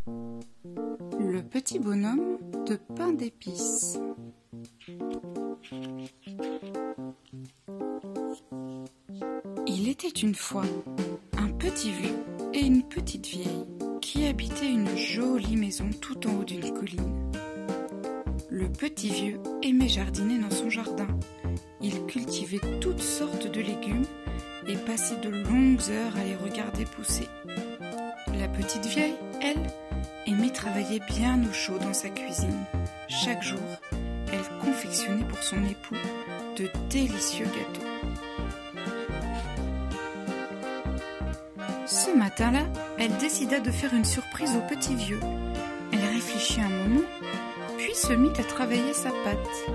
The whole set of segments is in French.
Le petit bonhomme de pain d'épices. Il était une fois un petit vieux et une petite vieille qui habitaient une jolie maison tout en haut d'une colline. Le petit vieux aimait jardiner dans son jardin. Il cultivait toutes sortes de légumes et passait de longues heures à les regarder pousser. La petite vieille, elle, aimait travailler bien au chaud dans sa cuisine. Chaque jour, elle confectionnait pour son époux de délicieux gâteaux. Ce matin-là, elle décida de faire une surprise au petit vieux. Elle réfléchit un moment, puis se mit à travailler sa pâte.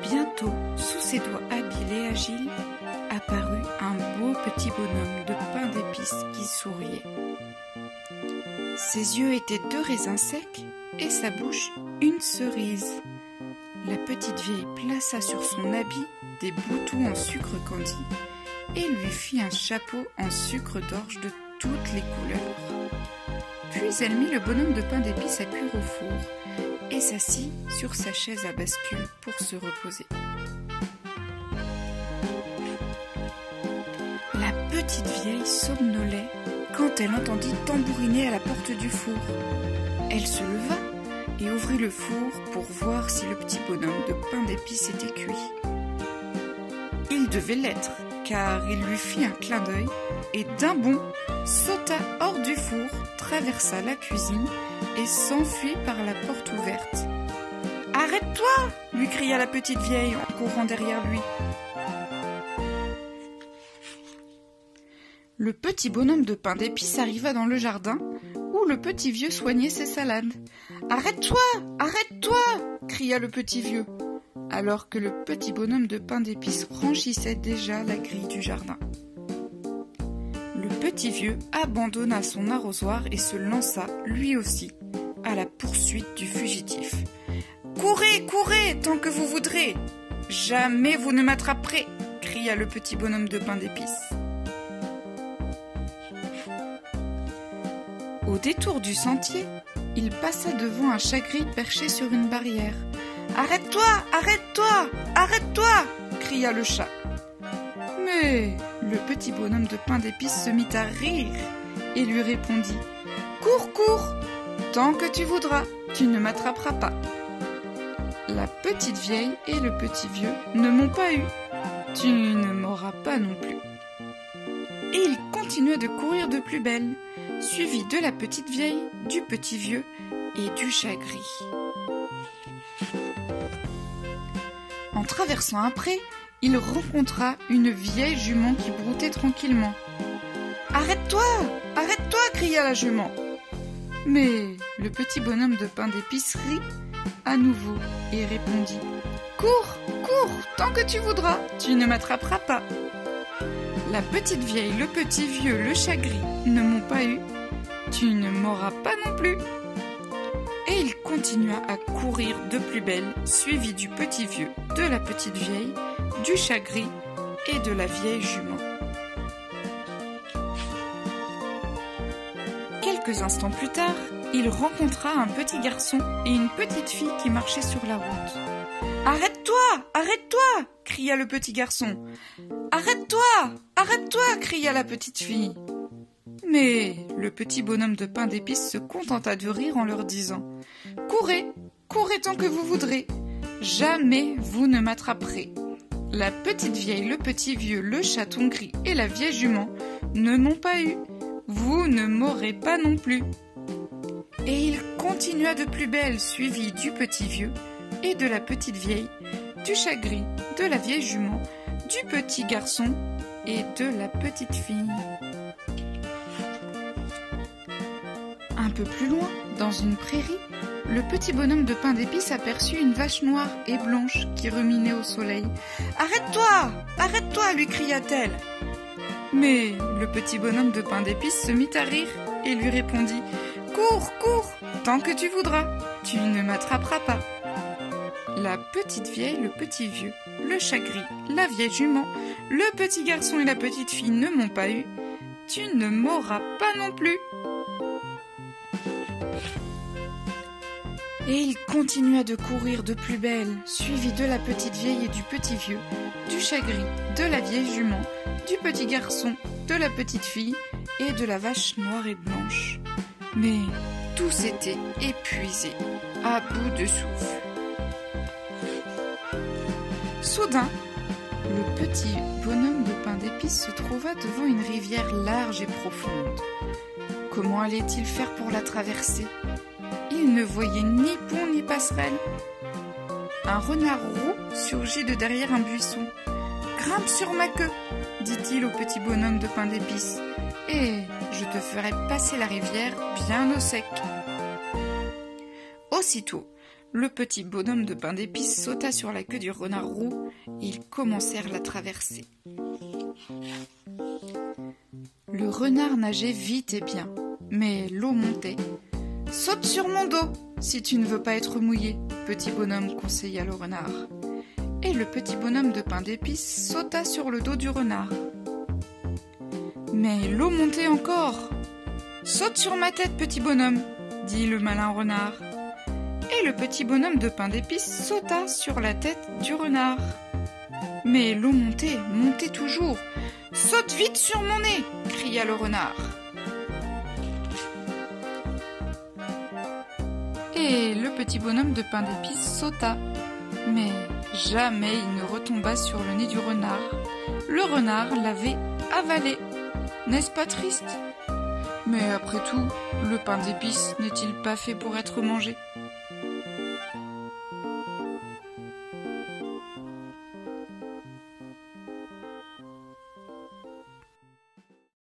Bientôt, sous ses doigts habiles et agiles, apparut un beau petit bonhomme de pain d'épices qui souriait. Ses yeux étaient 2 raisins secs et sa bouche une cerise. La petite vieille plaça sur son habit des boutons en sucre candi et lui fit un chapeau en sucre d'orge de toutes les couleurs. Puis elle mit le bonhomme de pain d'épices à cuire au four et s'assit sur sa chaise à bascule pour se reposer. La petite vieille somnolait quand elle entendit tambouriner à la porte du four. Elle se leva et ouvrit le four pour voir si le petit bonhomme de pain d'épices était cuit. Il devait l'être, car il lui fit un clin d'œil et d'un bond sauta hors du four, traversa la cuisine et s'enfuit par la porte ouverte. « Arrête-toi !» lui cria la petite vieille en courant derrière lui. Le petit bonhomme de pain d'épices arriva dans le jardin où le petit vieux soignait ses salades. « Arrête-toi ! Arrête-toi !» cria le petit vieux, alors que le petit bonhomme de pain d'épices franchissait déjà la grille du jardin. Le petit vieux abandonna son arrosoir et se lança, lui aussi, à la poursuite du fugitif. « Courez, courez, tant que vous voudrez! Jamais vous ne m'attraperez !» cria le petit bonhomme de pain d'épices. Au détour du sentier, il passa devant un chat-gris perché sur une barrière. « Arrête-toi, arrête-toi, arrête-toi !» cria le chat. Mais le petit bonhomme de pain d'épices se mit à rire et lui répondit « Cours, cours, tant que tu voudras, tu ne m'attraperas pas. » La petite vieille et le petit vieux ne m'ont pas eu, tu ne m'auras pas non plus. Et il continuait de courir de plus belle, suivi de la petite vieille, du petit vieux et du chat-gris. En traversant un pré, il rencontra une vieille jument qui broutait tranquillement. « Arrête-toi, arrête-toi !» cria la jument. Mais le petit bonhomme de pain d'épices rit à nouveau et répondit « Cours, cours, tant que tu voudras, tu ne m'attraperas pas. » La petite vieille, le petit vieux, le chat-gris ne m'ont pas eu, tu ne m'auras pas non plus. Et il continua à courir de plus belle, suivi du petit vieux, de la petite vieille, du chat-gris et de la vieille jument. Quelques instants plus tard, il rencontra un petit garçon et une petite fille qui marchaient sur la route. « Arrête-toi, arrête-toi !» cria le petit garçon. « Arrête-toi, arrête-toi !» cria la petite fille. Mais le petit bonhomme de pain d'épices se contenta de rire en leur disant « Courez, courez tant que vous voudrez, jamais vous ne m'attraperez. La petite vieille, le petit vieux, le chaton gris et la vieille jument ne m'ont pas eu, vous ne m'aurez pas non plus. » Et il continua de plus belle, suivi du petit vieux et de la petite vieille, du chat-gris, de la vieille jument, du petit garçon et de la petite fille. Un peu plus loin, dans une prairie, le petit bonhomme de pain d'épices aperçut une vache noire et blanche qui ruminait au soleil. « Arrête-toi, arrête-toi !» lui cria-t-elle. Mais le petit bonhomme de pain d'épices se mit à rire et lui répondit « Cours, cours, tant que tu voudras, tu ne m'attraperas pas. » La petite vieille, le petit vieux, le chat-gris, la vieille jument, le petit garçon et la petite fille ne m'ont pas eu, tu ne m'auras pas non plus. Et il continua de courir de plus belle, suivi de la petite vieille et du petit vieux, du chat gris, de la vieille jument, du petit garçon, de la petite fille et de la vache noire et blanche. Mais tous étaient épuisés, à bout de souffle. Soudain, le petit bonhomme de pain d'épices se trouva devant une rivière large et profonde. Comment allait-il faire pour la traverser ? Il ne voyait ni pont ni passerelle. Un renard roux surgit de derrière un buisson. « Grimpe sur ma queue !» dit-il au petit bonhomme de pain d'épices, « et je te ferai passer la rivière bien au sec. » Aussitôt, le petit bonhomme de pain d'épices sauta sur la queue du renard roux et ils commencèrent la traversée. Le renard nageait vite et bien, mais l'eau montait. « Saute sur mon dos, si tu ne veux pas être mouillé, petit bonhomme, conseilla le renard. » Et le petit bonhomme de pain d'épices sauta sur le dos du renard. Mais l'eau montait encore. « Saute sur ma tête, petit bonhomme, dit le malin renard. » Et le petit bonhomme de pain d'épices sauta sur la tête du renard. Mais l'eau montait, montait toujours. « Saute vite sur mon nez !» cria le renard. Et le petit bonhomme de pain d'épices sauta. Mais jamais il ne retomba sur le nez du renard. Le renard l'avait avalé. N'est-ce pas triste ? Mais après tout, le pain d'épices n'est-il pas fait pour être mangé ?